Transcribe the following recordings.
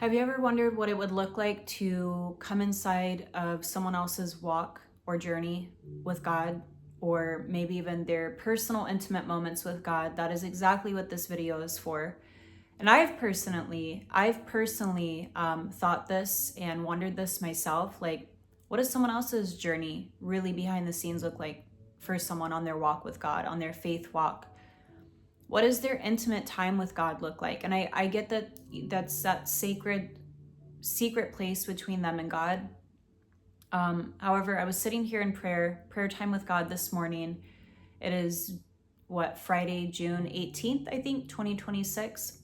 Have you ever wondered what it would look like to come inside of someone else's walk or journey with God, or maybe even their personal, intimate moments with God? That is exactly what this video is for. And I've personally thought this and wondered this myself. Like, what does someone else's journey really behind the scenes look like for someone on their walk with God, on their faith walk? What does their intimate time with God look like? And I get that that's that sacred secret place between them and God. However, I was sitting here in prayer time with God this morning. It is Friday, June 18th, I think, 2026.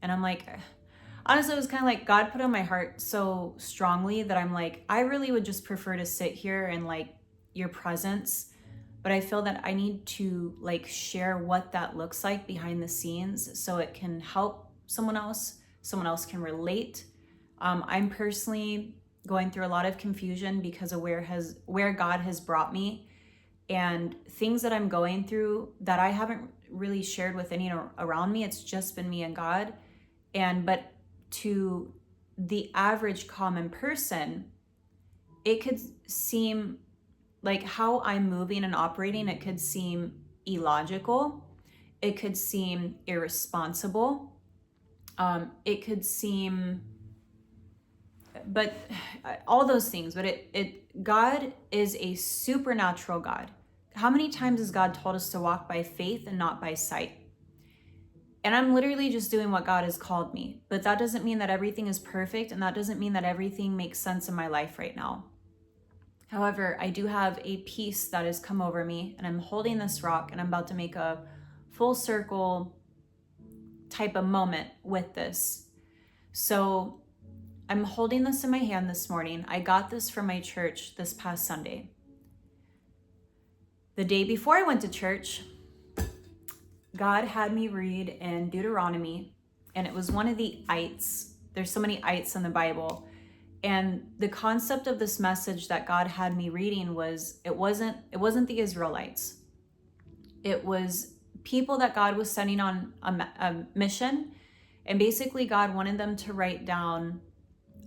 And I'm like, honestly, it was kind of like God put on my heart so strongly that I'm like, I really would just prefer to sit here and like your presence. But I feel that I need to like share what that looks like behind the scenes so it can help someone else can relate. I'm personally going through a lot of confusion because of where God has brought me, and things that I'm going through that I haven't really shared with any around me. It's just been me and God. But to the average common person, it could seem like how I'm moving and operating, it could seem illogical. It could seem irresponsible. It could seem, but all those things. But God is a supernatural God. How many times has God told us to walk by faith and not by sight? And I'm literally just doing what God has called me. But that doesn't mean that everything is perfect, and that doesn't mean that everything makes sense in my life right now. However, I do have a peace that has come over me, and I'm holding this rock, and I'm about to make a full circle type of moment with this. So I'm holding this in my hand this morning. I got this from my church this past Sunday. The day before I went to church, God had me read in Deuteronomy, and it was one of the ites. There's so many ites in the Bible. And the concept of this message that God had me reading was, it wasn't the Israelites. It was people that God was sending on a mission. And basically God wanted them to write down,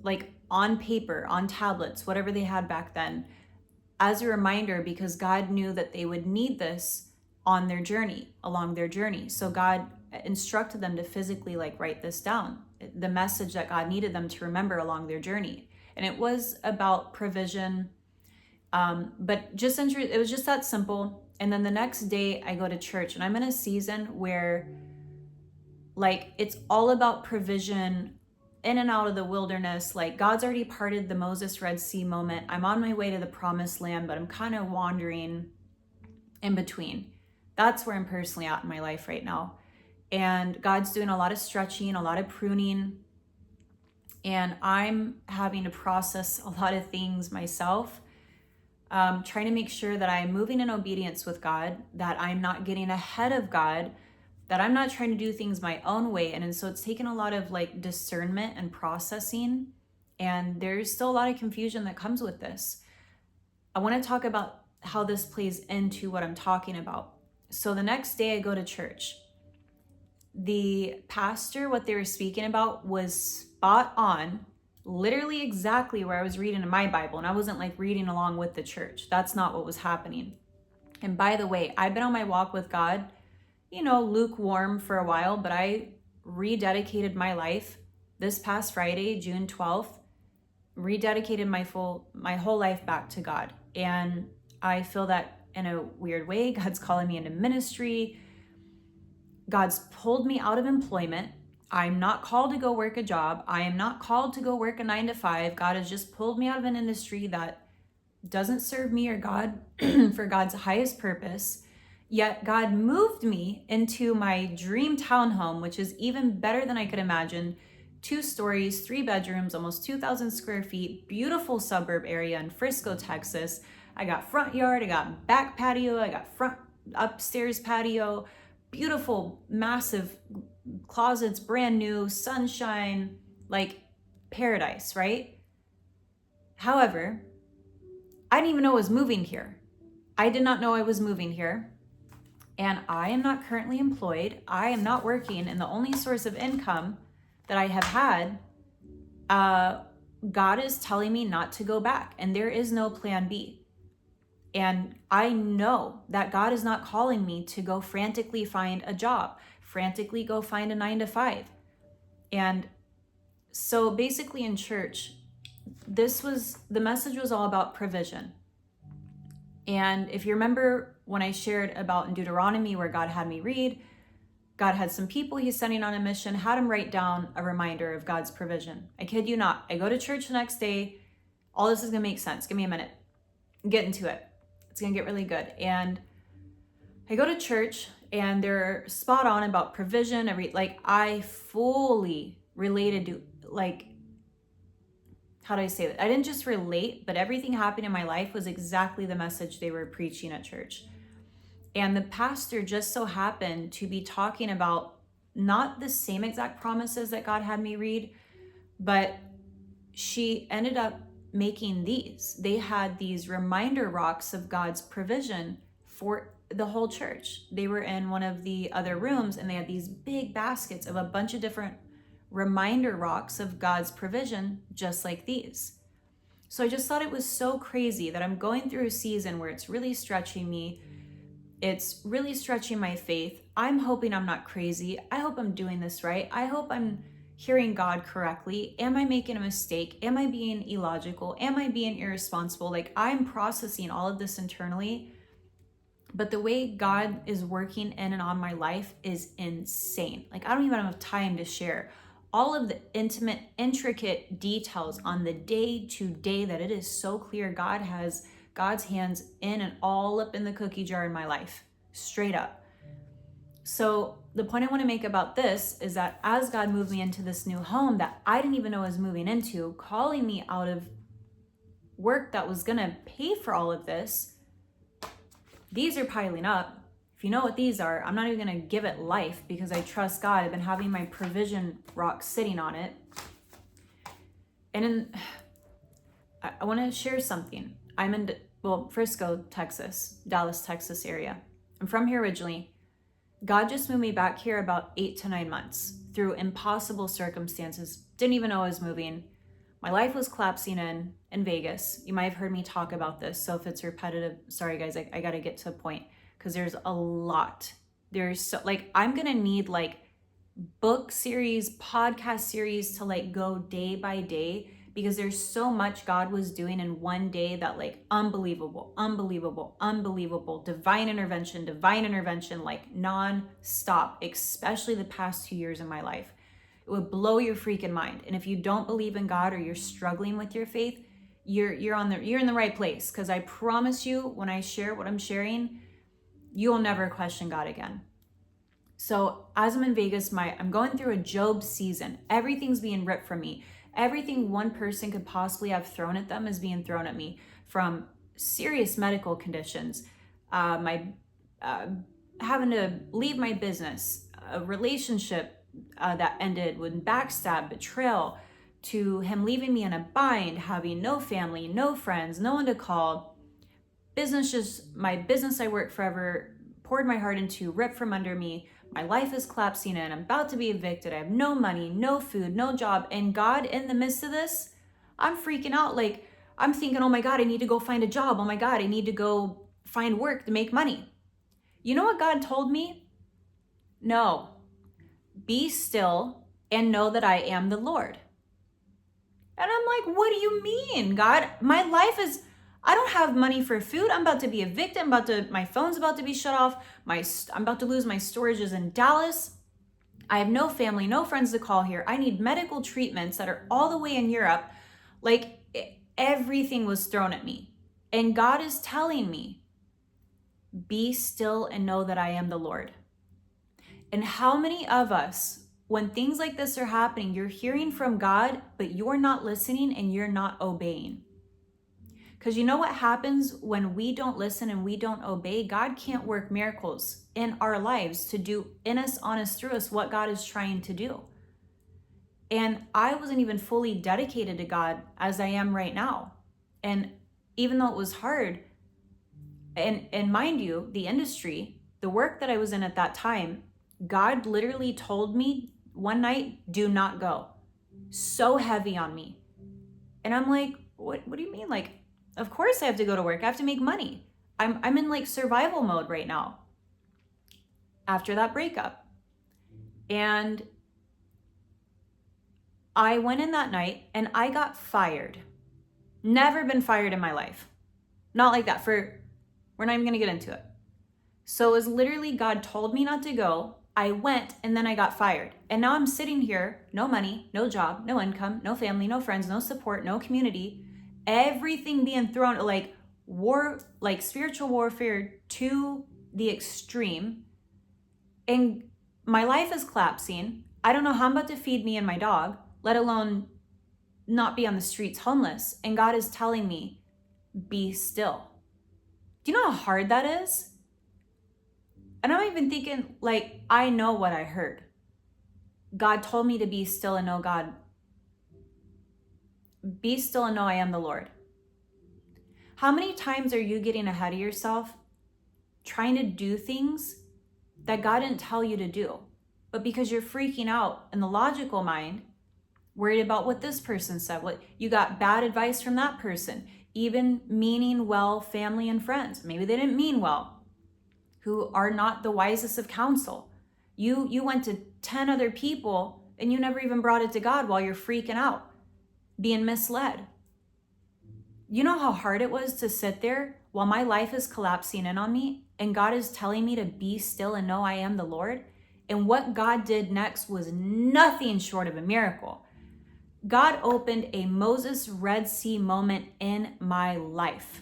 like on paper, on tablets, whatever they had back then, as a reminder, because God knew that they would need this on their journey, along their journey. So God instructed them to physically like write this down, the message that God needed them to remember along their journey. And it was about provision, but it was just that simple. And then the next day I go to church, and I'm in a season where like it's all about provision in and out of the wilderness. Like God's already parted the Moses Red Sea moment. I'm on my way to the promised land, but I'm kind of wandering in between. That's where I'm personally at in my life right now. And God's doing a lot of stretching, a lot of pruning. And I'm having to process a lot of things myself, trying to make sure that I'm moving in obedience with God, that I'm not getting ahead of God, that I'm not trying to do things my own way. And so it's taken a lot of like discernment and processing. And there's still a lot of confusion that comes with this. I want to talk about how this plays into what I'm talking about. So the next day I go to church. The pastor, what they were speaking about was spot on, literally exactly where I was reading in my Bible. And I wasn't like reading along with the church. That's not what was happening. And by the way, I've been on my walk with God, lukewarm for a while, but I rededicated my life this past Friday, June 12th, rededicated my whole life back to God. And I feel that in a weird way, God's calling me into ministry. God's pulled me out of employment. I'm not called to go work a job. I am not called to go work a 9-to-5. God has just pulled me out of an industry that doesn't serve me or God for God's highest purpose. Yet God moved me into my dream townhome, which is even better than I could imagine. 2 stories, 3 bedrooms, almost 2,000 square feet, beautiful suburb area in Frisco, Texas. I got front yard, I got back patio, I got front upstairs patio, beautiful, massive closets, brand new, sunshine, like paradise, right? However, I didn't even know I was moving here. I did not know I was moving here. And I am not currently employed. I am not working. And the only source of income that I have had God is telling me not to go back, and there is no plan B. And I know that God is not calling me to go frantically find a job, frantically go find a 9 to 5. And so basically in church, the message was all about provision. And if you remember when I shared about in Deuteronomy where God had me read, God had some people he's sending on a mission, had him write down a reminder of God's provision. I kid you not. I go to church the next day. All this is going to make sense. Give me a minute. Get into it. It's going to get really good. And I go to church and they're spot on about provision. I fully related to, how do I say that? I didn't just relate, but everything happening in my life was exactly the message they were preaching at church. And the pastor just so happened to be talking about not the same exact promises that God had me read, but she ended up making these. They had these reminder rocks of God's provision for the whole church. They were in one of the other rooms and they had these big baskets of a bunch of different reminder rocks of God's provision, just like these. So I just thought it was so crazy that I'm going through a season where it's really stretching me. It's really stretching my faith. I'm hoping I'm not crazy. I hope I'm doing this right. I hope I'm hearing God correctly. Am I making a mistake? Am I being illogical? Am I being irresponsible? I'm processing all of this internally. But the way God is working in and on my life is insane. I don't even have time to share all of the intimate, intricate details on the day to day that it is so clear God has God's hands in and all up in the cookie jar in my life, straight up. So the point I want to make about this is that as God moved me into this new home that I didn't even know I was moving into, calling me out of work that was going to pay for all of this, these are piling up. If you know what these are, I'm not even going to give it life because I trust God. I've been having my provision rock sitting on it. And I want to share something. I'm in, Frisco, Texas, Dallas, Texas area. I'm from here originally. God just moved me back here about 8 to 9 months through impossible circumstances. Didn't even know I was moving. My life was collapsing in Vegas. You might have heard me talk about this. So if it's repetitive, sorry guys, I got to get to a point because there's a lot. There's I'm going to need book series, podcast series to go day by day because there's so much God was doing in one day that unbelievable, divine intervention, non-stop, especially the past 2 years in my life. It would blow your freaking mind. And if you don't believe in God or you're struggling with your faith, you're in the right place because I promise you when I share what I'm sharing, you'll never question God again. So as I'm in Vegas, I'm going through a Job season. Everything's being ripped from me. Everything one person could possibly have thrown at them is being thrown at me, from serious medical conditions, having to leave my business, a relationship that ended with backstab, betrayal, to him leaving me in a bind, having no family, no friends, no one to call. My business I worked forever, poured my heart into, ripped from under me. My life is collapsing in. I'm about to be evicted. I have no money, no food, no job. And God, in the midst of this, I'm freaking out. I'm thinking, oh my God, I need to go find a job. Oh my God, I need to go find work to make money. You know what God told me? No. Be still and know that I am the Lord. And I'm like, what do you mean, God? My life is, I don't have money for food. I'm about to be evicted. My phone's about to be shut off. I'm about to lose my storages in Dallas. I have no family, no friends to call here. I need medical treatments that are all the way in Europe. Everything was thrown at me. And God is telling me, be still and know that I am the Lord. And how many of us, when things like this are happening, you're hearing from God, but you're not listening and you're not obeying? Because you know what happens when we don't listen and we don't obey? God can't work miracles in our lives to do in us, on us, through us what God is trying to do. And I wasn't even fully dedicated to God as I am right now. And even though it was hard, and mind you, the industry, the work that I was in at that time, God literally told me one night, do not go. so heavy on me. And I'm like, what do you mean? Like, of course I have to go to work. I have to make money. I'm in like survival mode right now after that breakup. And I went in that night and I got fired. Never been fired in my life. Not like that. We're not even going to get into it. So it was literally God told me not to go. I went and then I got fired. And now I'm sitting here, no money, no job, no income, no family, no friends, no support, no community. Everything being thrown like war, like spiritual warfare to the extreme. And my life is collapsing. I don't know how I'm about to feed me and my dog, let alone not be on the streets homeless. And God is telling me, be still. Do you know how hard that is? And I'm even thinking, like, I know what I heard. God told me to be still and know God. Be still and know I am the Lord. How many times are you getting ahead of yourself, trying to do things that God didn't tell you to do? But because you're freaking out in the logical mind, worried about what this person said, what you got bad advice from that person, even meaning well family and friends. Maybe they didn't mean well, who are not the wisest of counsel. You went to 10 other people and you never even brought it to God while you're freaking out, being misled. You know how hard it was to sit there while my life is collapsing in on me and God is telling me to be still and know I am the Lord? And what God did next was nothing short of a miracle. God opened a Moses Red Sea moment in my life.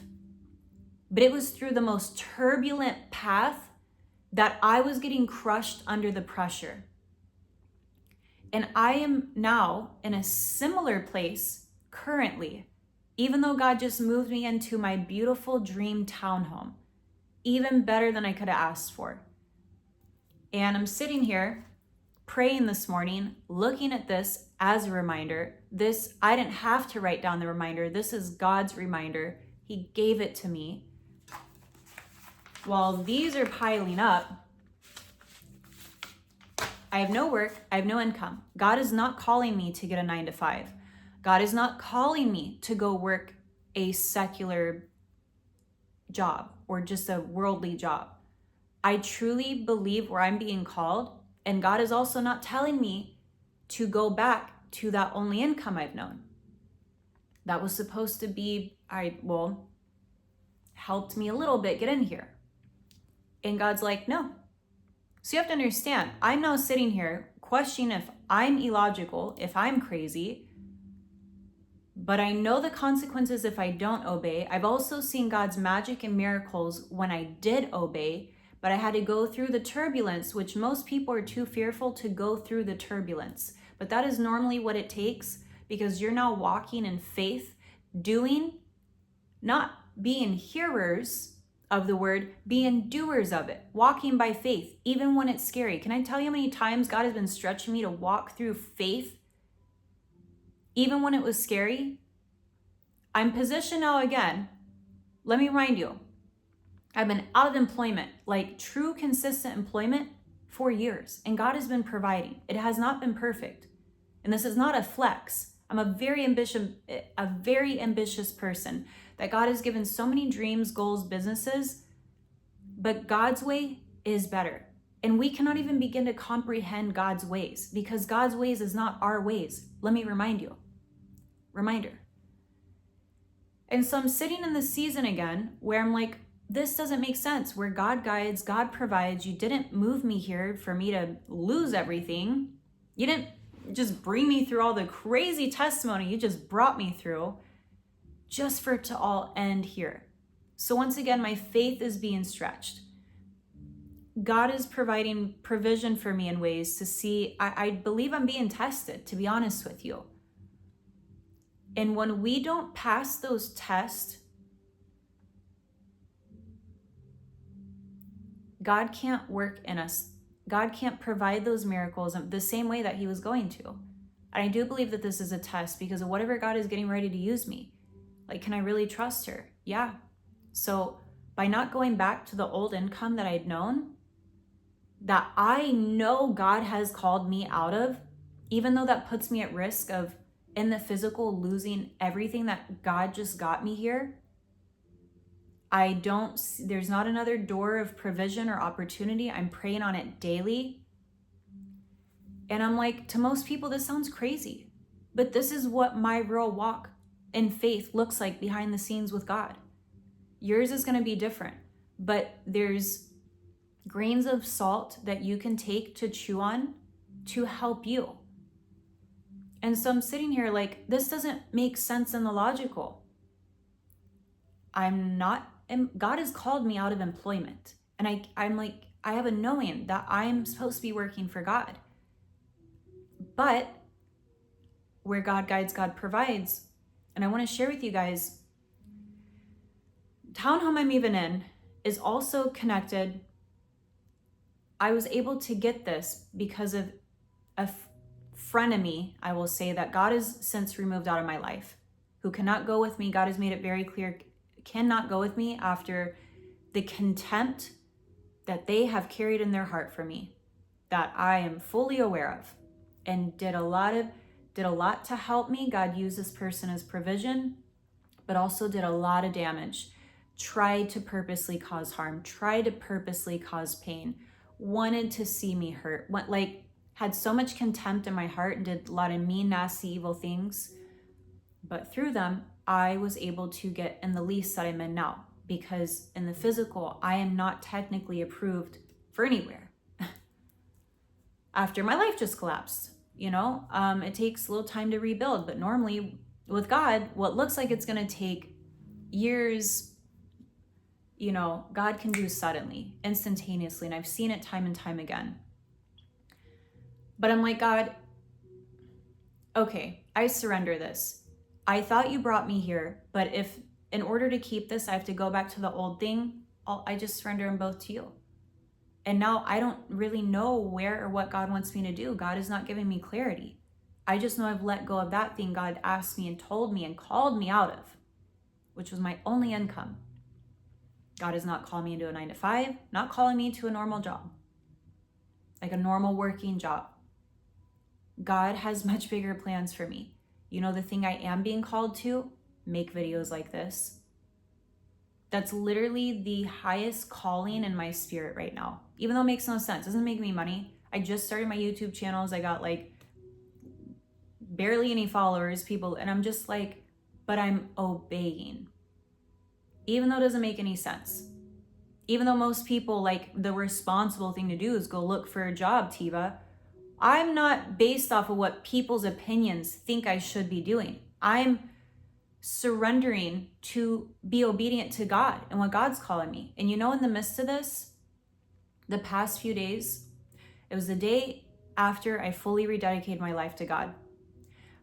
But it was through the most turbulent path that I was getting crushed under the pressure. And I am now in a similar place currently, even though God just moved me into my beautiful dream townhome, even better than I could have asked for. And I'm sitting here praying this morning, looking at this as a reminder. This, I didn't have to write down the reminder. This is God's reminder. He gave it to me. While these are piling up, I have no work, I have no income. God is not calling me to get a 9-to-5. God is not calling me to go work a secular job or just a worldly job. I truly believe where I'm being called, and God is also not telling me to go back to that only income I've known. That was supposed to be, helped me a little bit get in here. And God's like, no. So you have to understand, I'm now sitting here questioning if I'm illogical, if I'm crazy, but I know the consequences if I don't obey. I've also seen God's magic and miracles when I did obey, but I had to go through the turbulence, which most people are too fearful to go through the turbulence. But that is normally what it takes, because you're now walking in faith, doing, not being hearers of the word, being doers of it, walking by faith, even when it's scary. Can I tell you how many times God has been stretching me to walk through faith, even when it was scary? I'm positioned now again. Let me remind you, I've been out of employment, like true consistent employment, for years, and God has been providing. It has not been perfect. And this is not a flex. I'm a very ambitious person that God has given so many dreams, goals, businesses, but God's way is better. And we cannot even begin to comprehend God's ways, because God's ways is not our ways. Let me remind you. Reminder. And so I'm sitting in this season again where I'm like, this doesn't make sense. Where God guides, God provides. You didn't move me here for me to lose everything. You didn't just bring me through all the crazy testimony you just brought me through just for it to all end here. So once again, my faith is being stretched. God is providing provision for me in ways to see, I believe I'm being tested, to be honest with you. And when we don't pass those tests, God can't work in us. God can't provide those miracles the same way that he was going to. And I do believe that this is a test because of whatever God is getting ready to use me. Like, can I really trust her? Yeah. So by not going back to the old income that I'd known, that I know God has called me out of, even though that puts me at risk of in the physical, losing everything that God just got me here. There's not another door of provision or opportunity. I'm praying on it daily. And I'm like, to most people, this sounds crazy, but this is what my real walk in faith looks like behind the scenes with God. Yours is going to be different, but there's grains of salt that you can take to chew on to help you. And so I'm sitting here like, this doesn't make sense in the logical. God has called me out of employment. And I'm like, I have a knowing that I'm supposed to be working for God. But where God guides, God provides. And I want to share with you guys, townhome I'm even in is also connected. I was able to get this because of a frenemy, I will say, that God has since removed out of my life, who cannot go with me. God has made it very clear, cannot go with me after the contempt that they have carried in their heart for me, that I am fully aware of, and did a lot to help me. God used this person as provision, but also did a lot of damage, tried to purposely cause harm, tried to purposely cause pain, wanted to see me hurt, had so much contempt in my heart and did a lot of mean, nasty, evil things. But through them, I was able to get in the lease that I'm in now, because in the physical, I am not technically approved for anywhere. After my life just collapsed, it takes a little time to rebuild. But normally with God, what looks like it's going to take years, God can do suddenly, instantaneously. And I've seen it time and time again. But I'm like, God, okay, I surrender this. I thought you brought me here, but if in order to keep this, I have to go back to the old thing, I just surrender them both to you. And now I don't really know where or what God wants me to do. God is not giving me clarity. I just know I've let go of that thing God asked me and told me and called me out of, which was my only income. God is not calling me into a 9-to-5, not calling me to a normal job, like a normal working job. God has much bigger plans for me. The thing I am being called to, make videos like this. That's literally the highest calling in my spirit right now. Even though it makes no sense, doesn't make me money. I just started my YouTube channels. I got barely any followers, people, and I'm just like, but I'm obeying. Even though it doesn't make any sense. Even though most people, the responsible thing to do is go look for a job, Tiva. I'm not based off of what people's opinions think I should be doing. I'm surrendering to be obedient to God and what God's calling me. And in the midst of this, the past few days, it was the day after I fully rededicated my life to God.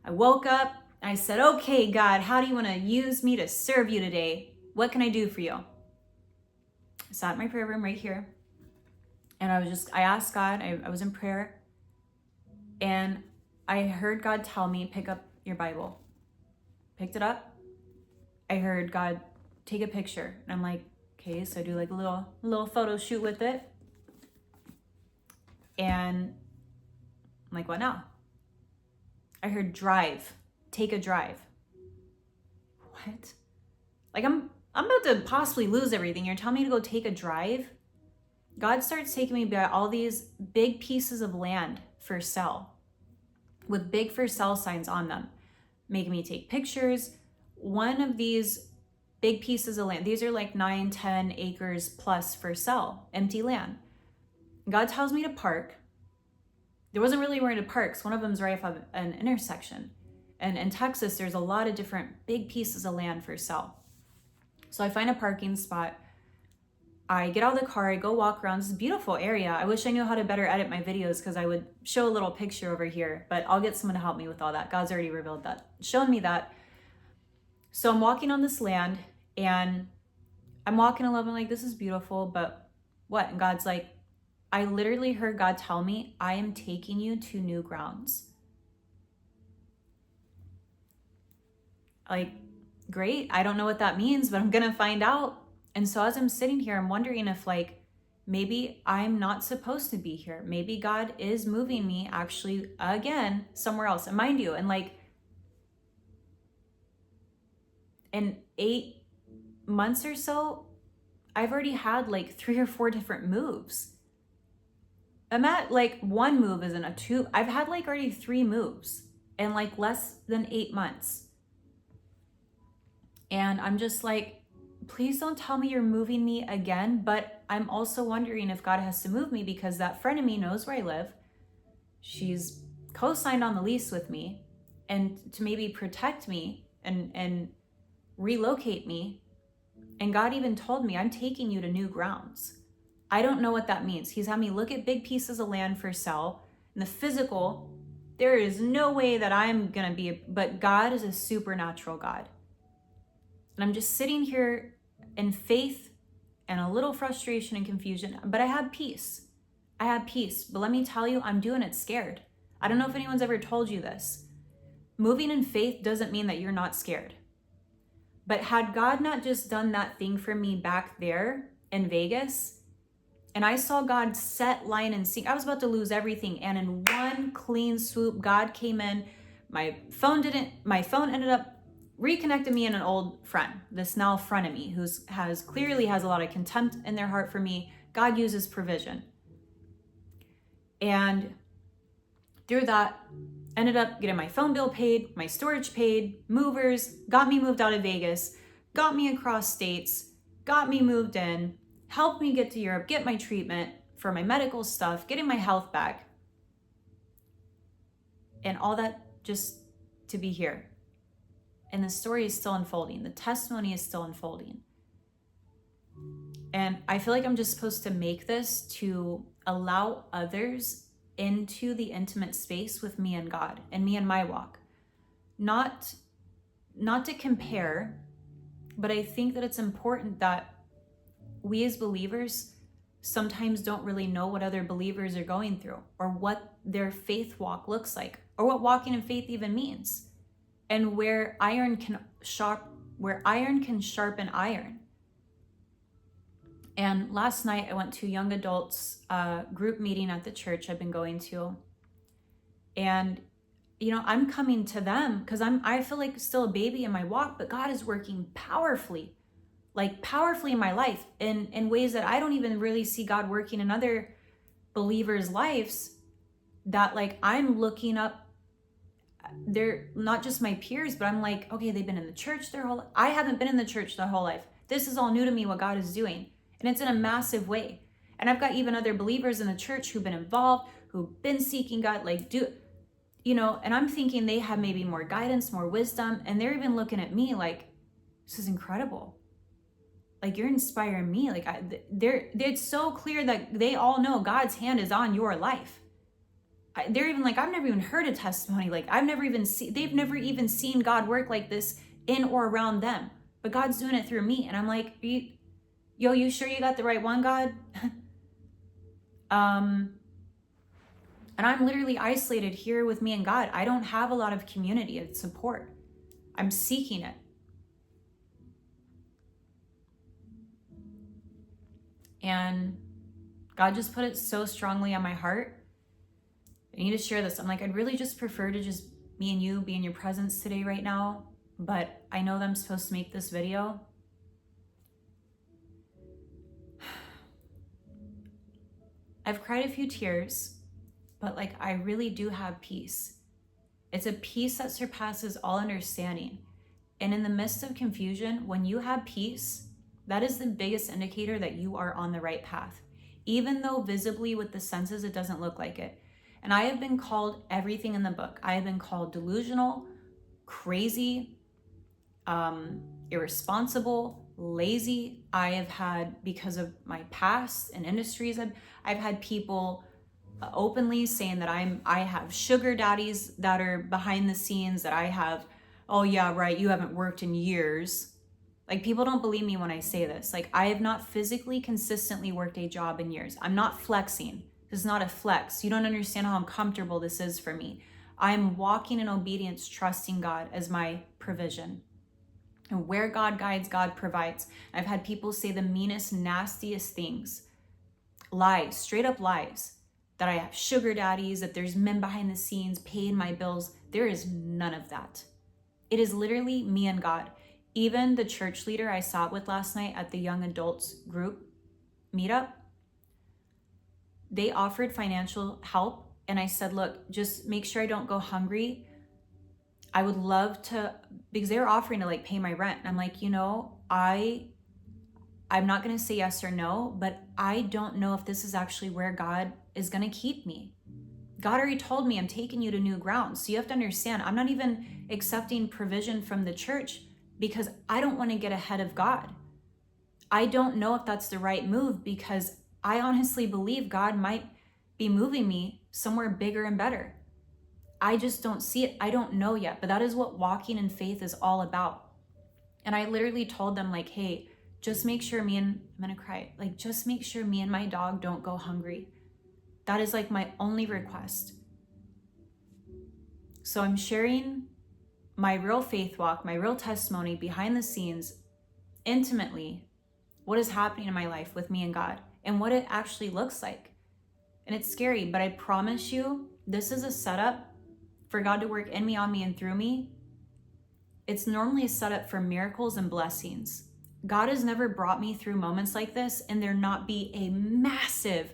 I woke up, I said, okay, God, how do you want to use me to serve you today? What can I do for you? I sat in my prayer room right here. And I asked God, I was in prayer. And I heard God tell me, pick up your Bible. Picked it up. I heard God take a picture. And I'm like, okay, so I do a little photo shoot with it. And I'm like, what now? I heard drive, take a drive. What? I'm about to possibly lose everything. You're telling me to go take a drive? God starts taking me by all these big pieces of land for sale with big for sale signs on them, making me take pictures. One of these big pieces of land, these are 9-10 acres plus for sale, empty land. God tells me to park. There wasn't really where to park, because one of them's right off of an intersection. And in Texas, there's a lot of different big pieces of land for sale. So I find a parking spot. I get out of the car, I go walk around. This beautiful area. I wish I knew how to better edit my videos, because I would show a little picture over here, but I'll get someone to help me with all that. God's already revealed that, shown me that. So I'm walking on this land, and I'm walking alone, like, this is beautiful, but what? And God's like, I literally heard God tell me, I am taking you to new grounds. Great. I don't know what that means, but I'm going to find out. And so as I'm sitting here, I'm wondering if maybe I'm not supposed to be here. Maybe God is moving me actually again somewhere else. And mind you, and in 8 months or so, I've already had like 3 or 4 different moves. I'm at like 1 move isn't a 2. I've had like already 3 moves in like less than 8 months. And I'm just like, please don't tell me you're moving me again. But I'm also wondering if God has to move me because that friend of me knows where I live. She's co-signed on the lease with me, and to maybe protect me and relocate me. And God even told me, I'm taking you to new grounds. I don't know what that means. He's had me look at big pieces of land for sale. In the physical, there is no way that I'm going to be, but God is a supernatural God. And I'm just sitting here in faith and a little frustration and confusion, but I have peace. I have peace. But let me tell you, I'm doing it scared. I don't know if anyone's ever told you this. Moving in faith doesn't mean that you're not scared. But had God not just done that thing for me back there in Vegas, and I saw God set line and sink, I was about to lose everything. And in one clean swoop, God came in. My phone ended up reconnected me and an old friend, this now frenemy, who clearly has a lot of contempt in their heart for me. God uses provision. And through that, ended up getting my phone bill paid, my storage paid, movers, got me moved out of Vegas, got me across states, got me moved in, helped me get to Europe, get my treatment for my medical stuff, getting my health back. And all that just to be here. And the story is still unfolding. The testimony is still unfolding. And I feel like I'm just supposed to make this to allow others into the intimate space with me and God and me and my walk. Not to compare, but I think that it's important that we as believers sometimes don't really know what other believers are going through or what their faith walk looks like or what walking in faith even means. And where iron can sharpen iron. And last night I went to a young adults group meeting at the church I've been going to. And, I'm coming to them because I feel like still a baby in my walk, but God is working powerfully in my life in ways that I don't even really see God working in other believers' lives, that like I'm looking up. They're not just my peers, but I'm like, okay, they've been in the church their whole life. I haven't been in the church their whole life. This is all new to me, what God is doing. And it's in a massive way. And I've got even other believers in the church who've been involved, who've been seeking God, and I'm thinking they have maybe more guidance, more wisdom. And they're even looking at me like, this is incredible. Like, you're inspiring me. Like, it's so clear that they all know God's hand is on your life. They're even like, I've never even heard a testimony. Like, they've never even seen God work like this in or around them. But God's doing it through me. And I'm like, you sure you got the right one, God? And I'm literally isolated here with me and God. I don't have a lot of community and support. I'm seeking it. And God just put it so strongly on my heart. I need to share this. I'm like, I'd really just prefer to just me and you be in your presence today right now, but I know that I'm supposed to make this video. I've cried a few tears, but like, I really do have peace. It's a peace that surpasses all understanding. And in the midst of confusion, when you have peace, that is the biggest indicator that you are on the right path. Even though visibly with the senses, it doesn't look like it. And I have been called everything in the book. I have been called delusional, crazy, irresponsible, lazy. I have had, because of my past and industries, I've had people openly saying that I have sugar daddies that are behind the scenes, that I have, oh yeah, right, you haven't worked in years. Like, people don't believe me when I say this. Like, I have not physically consistently worked a job in years. I'm not flexing. This is not a flex. You don't understand how uncomfortable this is for me. I'm walking in obedience, trusting God as my provision. And where God guides, God provides. I've had people say the meanest, nastiest things. Lies, straight up lies. That I have sugar daddies, that there's men behind the scenes paying my bills. There is none of that. It is literally me and God. even the church leader I sat with last night at the young adults group meetup, they offered financial help. And I said, look, just make sure I don't go hungry. I would love to, because they were offering to like pay my rent. And I'm like, I'm not going to say yes or no, but I don't know if this is actually where God is going to keep me. God already told me I'm taking you to new ground. So you have to understand, I'm not even accepting provision from the church because I don't want to get ahead of God. I don't know if that's the right move because I honestly believe God might be moving me somewhere bigger and better. I just don't see it. I don't know yet, but that is what walking in faith is all about. And I literally told them like, hey, just make sure I'm gonna cry. Like, just make sure me and my dog don't go hungry. That is like my only request. So I'm sharing my real faith walk, my real testimony behind the scenes, intimately, what is happening in my life with me and God and what it actually looks like. And it's scary, but I promise you, this is a setup for God to work in me, on me, and through me. It's normally a setup for miracles and blessings. God has never brought me through moments like this and there not be a massive,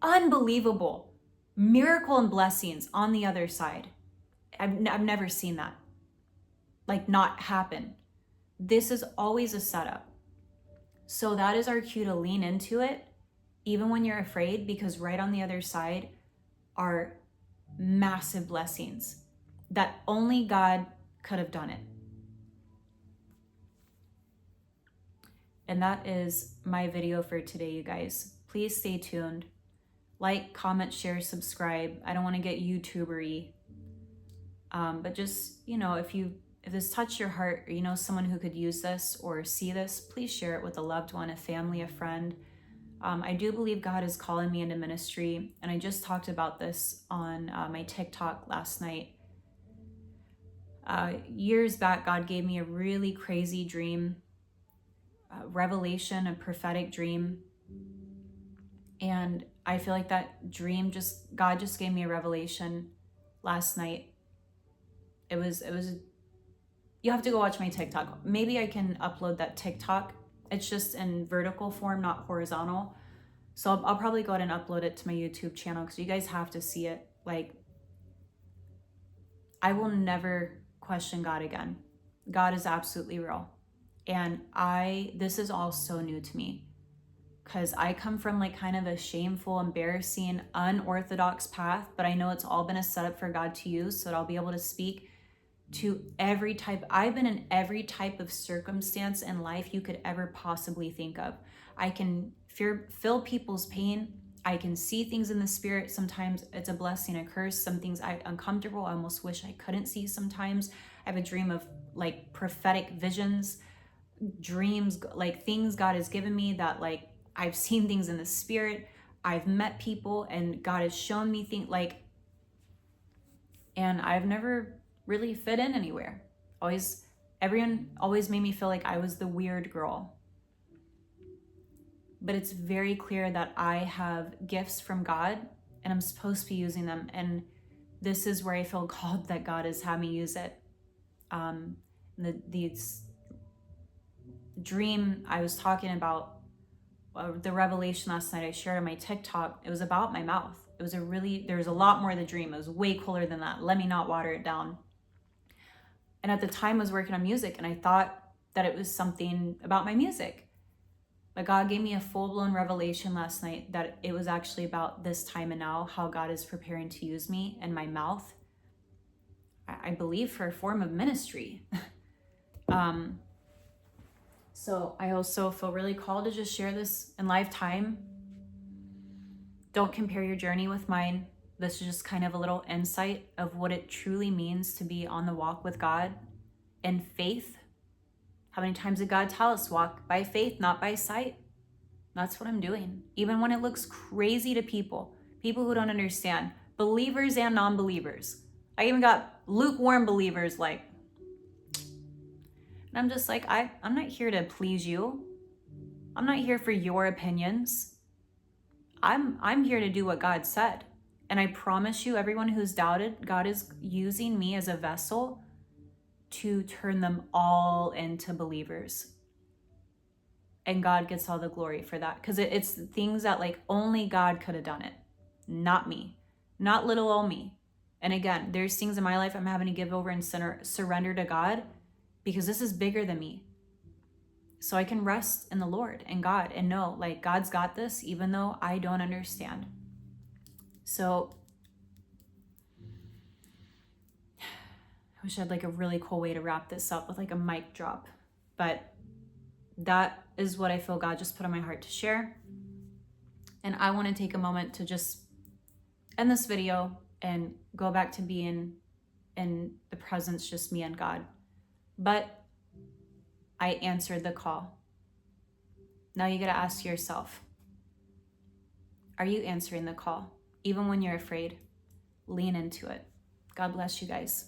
unbelievable miracle and blessings on the other side. I've never seen that like not happen. This is always a setup. So that is our cue to lean into it, even when you're afraid, because right on the other side are massive blessings that only God could have done it. And that is my video for today, you guys. Please stay tuned. Like, comment, share, subscribe. I don't want to get YouTuber-y. But just, if this touched your heart, or you know someone who could use this or see this, please share it with a loved one, a family, a friend. I do believe God is calling me into ministry, and I just talked about this on my TikTok last night. Years back, God gave me a really crazy dream, revelation, a prophetic dream. And I feel like that dream God just gave me a revelation last night. It was, you have to go watch my TikTok. Maybe I can upload that TikTok. It's just in vertical form, not horizontal. So I'll probably go ahead and upload it to my YouTube channel because you guys have to see it. Like, I will never question God again. God is absolutely real. And this is all so new to me because I come from like kind of a shameful, embarrassing, unorthodox path, but I know it's all been a setup for God to use so that I'll be able to speak to I've been in every type of circumstance in life you could ever possibly think of. I can feel people's pain. I can see things in the spirit. Sometimes it's a blessing, a curse. Some things uncomfortable. I almost wish I couldn't see sometimes. I have a dream of like prophetic visions, dreams, like things God has given me that like I've seen things in the spirit. I've met people and God has shown me things and I've never really fit in anywhere. Everyone always made me feel like I was the weird girl. But it's very clear that I have gifts from God and I'm supposed to be using them. And this is where I feel called that God has had me use it. The dream I was talking about, the revelation last night I shared on my TikTok, it was about my mouth. There was a lot more to the dream. It was way cooler than that. Let me not water it down. And at the time I was working on music and I thought that it was something about my music. But God gave me a full-blown revelation last night that it was actually about this time and now, how God is preparing to use me and my mouth, I believe, for a form of ministry. So I also feel really called to just share this in lifetime. Don't compare your journey with mine. This is just kind of a little insight of what it truly means to be on the walk with God in faith. How many times did God tell us, walk by faith, not by sight? That's what I'm doing. Even when it looks crazy to people who don't understand, believers and non-believers. I even got lukewarm believers like, and I'm just like, I'm not here to please you. I'm not here for your opinions. I'm here to do what God said. And I promise you, everyone who's doubted, God is using me as a vessel to turn them all into believers. And God gets all the glory for that, because it's things that like only God could have done it, not me, not little old me. And again, there's things in my life I'm having to give over and surrender to God, because this is bigger than me. So I can rest in the Lord and God and know like God's got this, even though I don't understand. So I wish I had like a really cool way to wrap this up with like a mic drop, but that is what I feel God just put on my heart to share. And I want to take a moment to just end this video and go back to being in the presence, just me and God. But I answered the call. Now you got to ask yourself, are you answering the call? Even when you're afraid, lean into it. God bless you guys.